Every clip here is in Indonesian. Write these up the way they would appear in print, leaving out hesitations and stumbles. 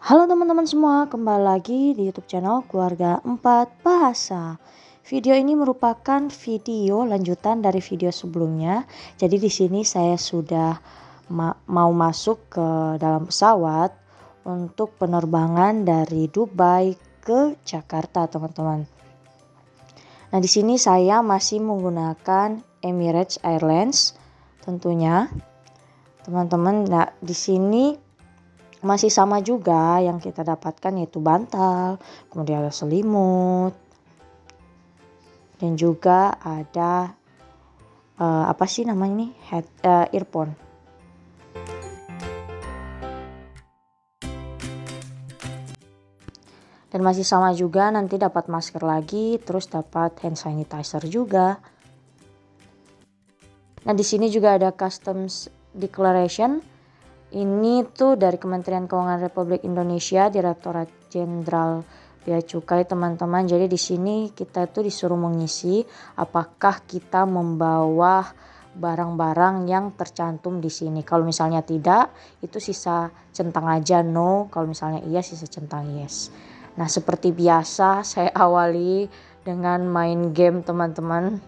Halo teman-teman semua, kembali lagi di YouTube channel Keluarga 4 Bahasa. Video ini merupakan video lanjutan dari video sebelumnya. Jadi di sini saya sudah mau masuk ke dalam pesawat untuk penerbangan dari Dubai ke Jakarta, teman-teman. Nah, di sini saya masih menggunakan Emirates Airlines tentunya. Teman-teman, nah di sini masih sama juga yang kita dapatkan, yaitu bantal, kemudian ada selimut, dan juga ada apa sih namanya ini, earphone. Dan masih sama juga, nanti dapat masker lagi, terus dapat hand sanitizer juga. Nah, di sini juga ada customs declaration. Ini tuh dari Kementerian Keuangan Republik Indonesia, Direktorat Jenderal Bea Cukai, teman-teman. Jadi di sini kita tuh disuruh mengisi apakah kita membawa barang-barang yang tercantum di sini. Kalau misalnya tidak, itu sisa centang aja no. Kalau misalnya iya, sisa centang yes. Nah, seperti biasa saya awali dengan main game, teman-teman.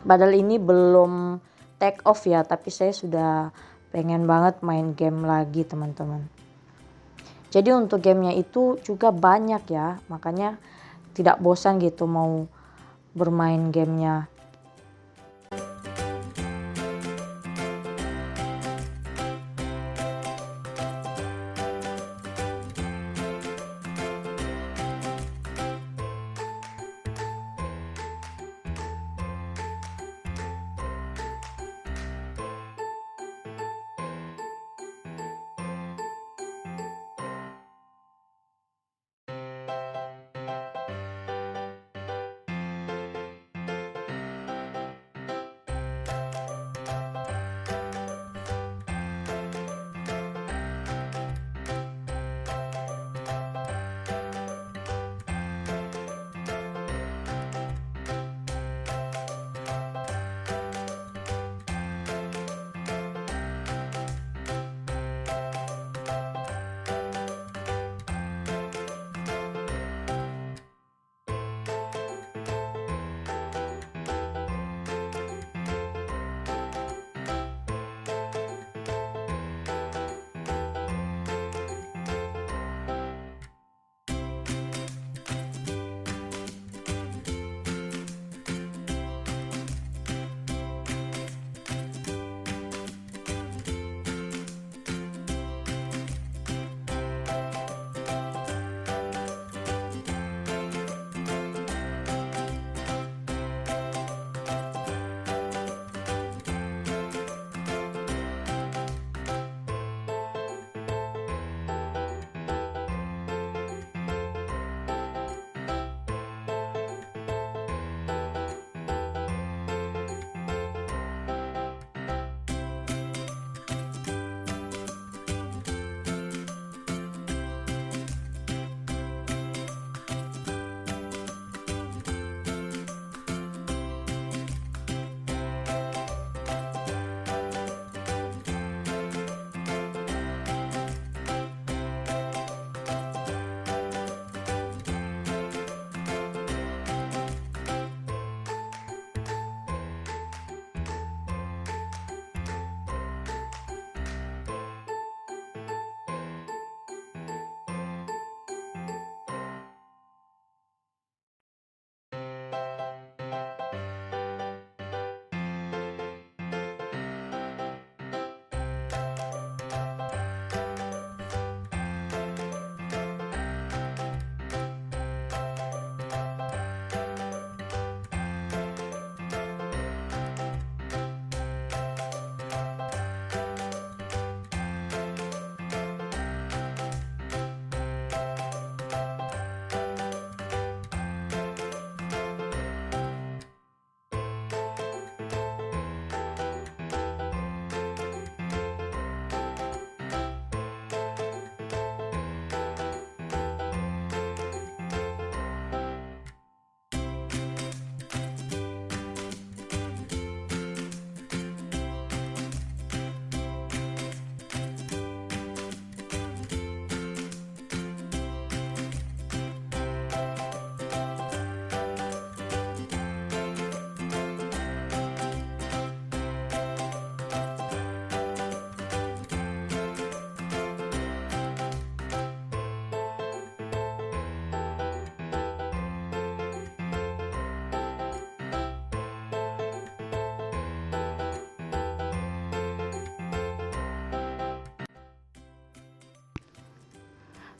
Padahal ini belum take off ya, tapi saya sudah pengen banget main game lagi, teman-teman. Jadi untuk gamenya itu juga banyak ya, makanya tidak bosan gitu mau bermain gamenya.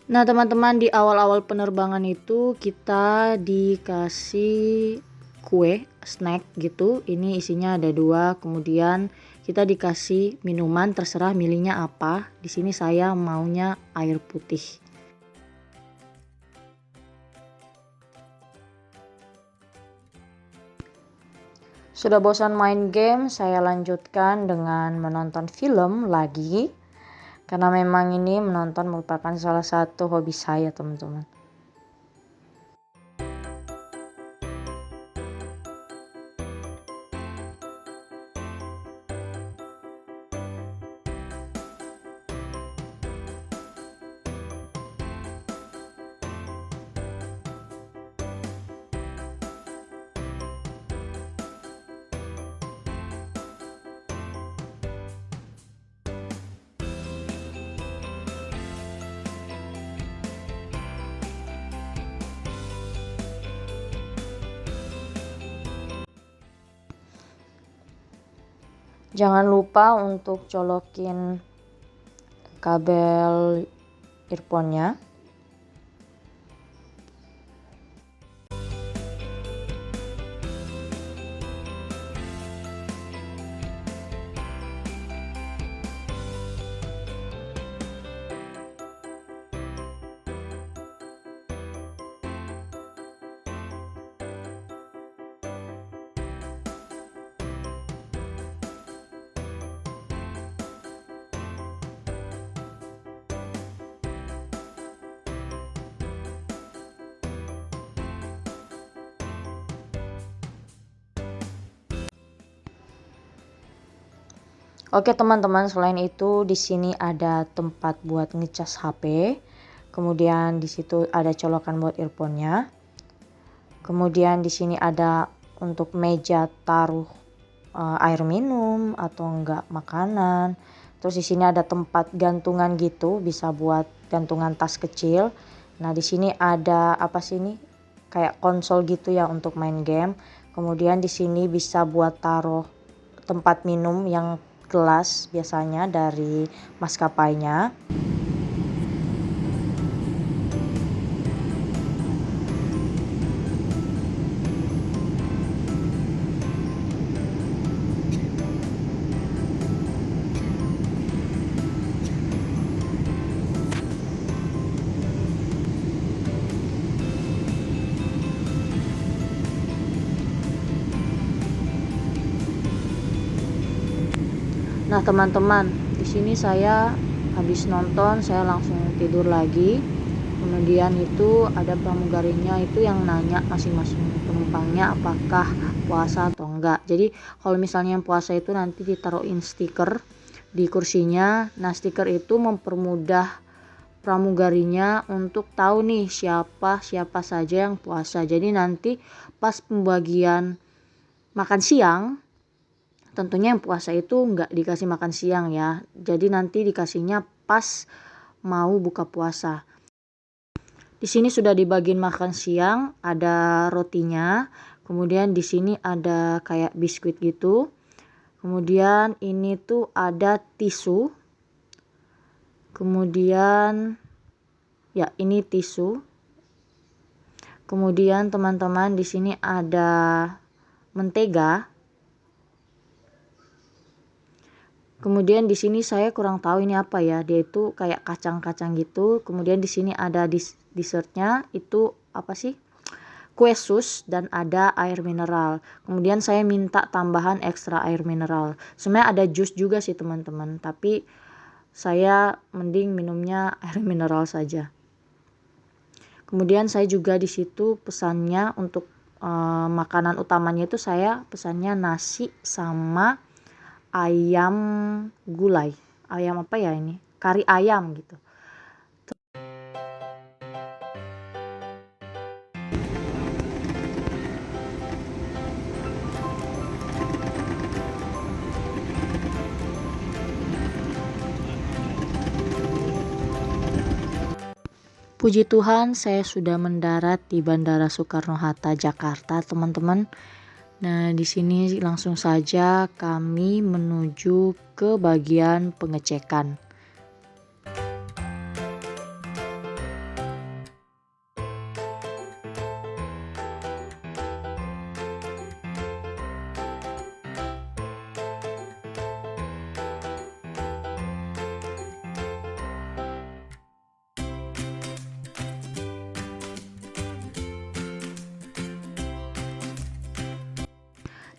Nah teman-teman, di awal-awal penerbangan itu kita dikasih kue, snack gitu. Ini isinya ada 2, kemudian kita dikasih minuman, terserah milihnya apa. Di sini saya maunya air putih. Sudah bosan main game, saya lanjutkan dengan menonton film lagi. Karena memang ini menonton merupakan salah satu hobi saya, teman-teman. Jangan lupa untuk colokin kabel earphone-nya. Oke teman-teman, selain itu di sini ada tempat buat ngecas HP. Kemudian di situ ada colokan buat earphone-nya. Kemudian di sini ada untuk meja taruh air minum atau enggak makanan. Terus di sini ada tempat gantungan gitu, bisa buat gantungan tas kecil. Nah, di sini ada apa sih ini? Kayak konsol gitu ya untuk main game. Kemudian di sini bisa buat taruh tempat minum yang gelas biasanya dari maskapainya. Nah teman-teman, di sini saya habis nonton, saya langsung tidur lagi. Kemudian itu ada pramugarinya itu yang nanya masing-masing penumpangnya apakah puasa atau enggak. Jadi kalau misalnya yang puasa itu nanti ditaruhin stiker di kursinya. Nah stiker itu mempermudah pramugarinya untuk tahu nih siapa saja yang puasa. Jadi nanti pas pembagian makan siang, tentunya yang puasa itu nggak dikasih makan siang ya. Jadi nanti dikasihnya pas mau buka puasa. Di sini sudah dibagiin makan siang, ada rotinya. Kemudian di sini ada kayak biskuit gitu. Kemudian ini tuh ada tisu. Kemudian ya ini tisu. Kemudian teman-teman di sini ada mentega. Kemudian di sini saya kurang tahu ini apa ya. Dia itu kayak kacang-kacang gitu. Kemudian di sini ada dessertnya itu apa sih? Kue sus dan ada air mineral. Kemudian saya minta tambahan ekstra air mineral. Sebenarnya ada jus juga sih teman-teman, tapi saya mending minumnya air mineral saja. Kemudian saya juga di situ pesannya untuk makanan utamanya itu saya pesannya nasi sama ayam gulai. Ayam apa ya ini? Kari ayam gitu. Puji Tuhan, saya sudah mendarat di Bandara Soekarno-Hatta, Jakarta, teman-teman. Nah, di sini langsung saja kami menuju ke bagian pengecekan.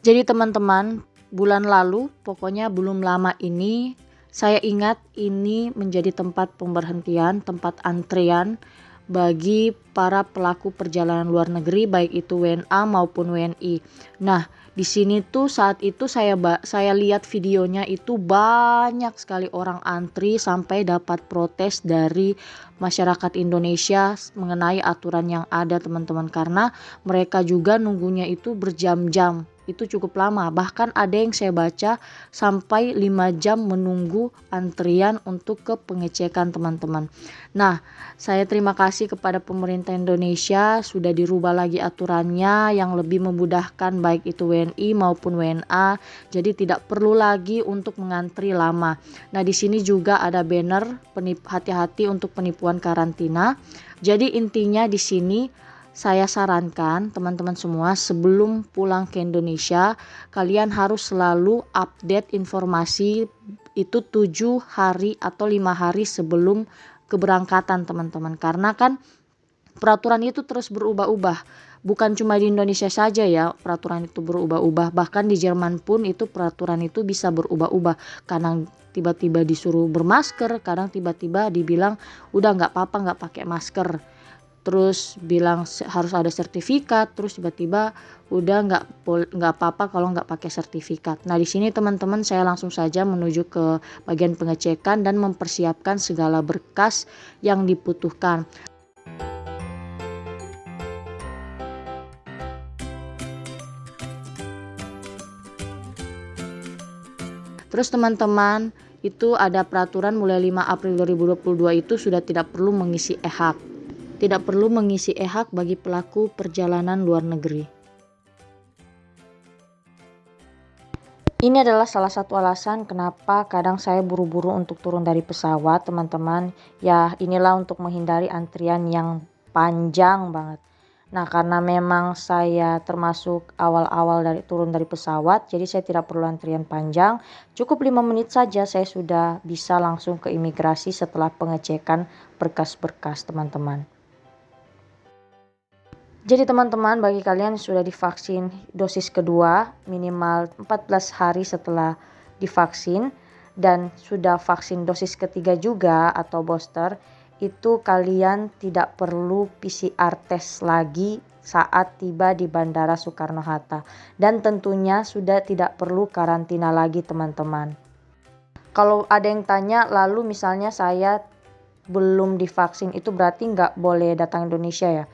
Jadi teman-teman, bulan lalu, pokoknya belum lama ini, saya ingat ini menjadi tempat pemberhentian, tempat antrian bagi para pelaku perjalanan luar negeri, baik itu WNA maupun WNI. Nah, di sini tuh saat itu saya lihat videonya itu banyak sekali orang antri sampai dapat protes dari masyarakat Indonesia mengenai aturan yang ada, teman-teman, karena mereka juga nunggunya itu berjam-jam. Itu cukup lama, bahkan ada yang saya baca sampai 5 jam menunggu antrian untuk ke pengecekan, teman-teman. Nah, saya terima kasih kepada pemerintah Indonesia sudah dirubah lagi aturannya yang lebih memudahkan baik itu WNI maupun WNA. Jadi tidak perlu lagi untuk mengantri lama. Nah, di sini juga ada banner hati-hati untuk penipuan karantina. Jadi intinya di sini saya sarankan teman-teman semua sebelum pulang ke Indonesia kalian harus selalu update informasi itu 7 hari atau 5 hari sebelum keberangkatan, teman-teman, karena kan peraturan itu terus berubah-ubah. Bukan cuma di Indonesia saja ya peraturan itu berubah-ubah, bahkan di Jerman pun itu peraturan itu bisa berubah-ubah. Kadang tiba-tiba disuruh bermasker, kadang tiba-tiba dibilang udah nggak apa-apa nggak pakai masker, terus bilang harus ada sertifikat, terus tiba-tiba udah nggak apa-apa kalau nggak pakai sertifikat. Nah, di sini teman-teman saya langsung saja menuju ke bagian pengecekan dan mempersiapkan segala berkas yang dibutuhkan. Terus teman-teman, itu ada peraturan mulai 5 April 2022 itu sudah tidak perlu mengisi e-hak. Tidak perlu mengisi e-hak bagi pelaku perjalanan luar negeri. Ini adalah salah satu alasan kenapa kadang saya buru-buru untuk turun dari pesawat, teman-teman. Ya, inilah untuk menghindari antrian yang panjang banget. Nah, karena memang saya termasuk awal-awal turun dari pesawat, jadi saya tidak perlu antrian panjang. Cukup 5 menit saja saya sudah bisa langsung ke imigrasi setelah pengecekan berkas-berkas, teman-teman. Jadi teman-teman, bagi kalian yang sudah divaksin dosis kedua minimal 14 hari setelah divaksin dan sudah vaksin dosis ketiga juga atau booster, itu kalian tidak perlu PCR test lagi saat tiba di Bandara Soekarno-Hatta, dan tentunya sudah tidak perlu karantina lagi, teman-teman. Kalau ada yang tanya, lalu misalnya saya belum divaksin, itu berarti nggak boleh datang Indonesia ya?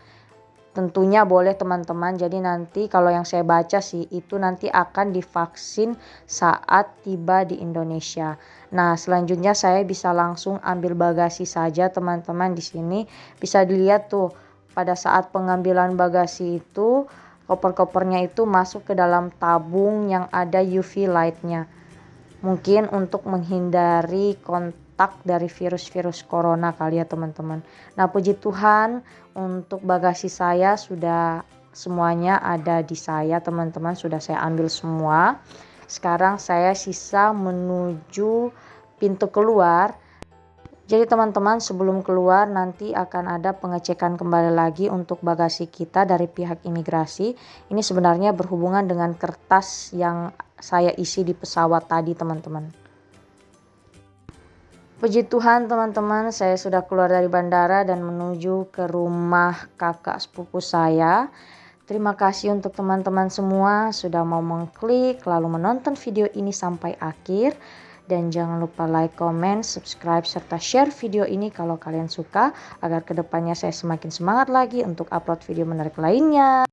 Tentunya boleh, teman-teman. Jadi nanti kalau yang saya baca sih itu nanti akan divaksin saat tiba di Indonesia. Nah, selanjutnya saya bisa langsung ambil bagasi saja, teman-teman. Di sini bisa dilihat tuh pada saat pengambilan bagasi itu koper-kopernya itu masuk ke dalam tabung yang ada UV light-nya. Mungkin untuk menghindari kontak dari virus-virus corona kali ya, teman-teman. Nah, puji Tuhan untuk bagasi saya sudah semuanya ada di saya, teman-teman. Sudah saya ambil semua. Sekarang saya sisa menuju pintu keluar. Jadi teman-teman, sebelum keluar nanti akan ada pengecekan kembali lagi untuk bagasi kita dari pihak imigrasi. Ini sebenarnya berhubungan dengan kertas yang saya isi di pesawat tadi, teman-teman. Puji Tuhan, teman-teman, saya sudah keluar dari bandara dan menuju ke rumah kakak sepupu saya. Terima kasih untuk teman-teman semua sudah mau mengklik lalu menonton video ini sampai akhir. Dan jangan lupa like, comment, subscribe, serta share video ini kalau kalian suka, agar kedepannya saya semakin semangat lagi untuk upload video menarik lainnya.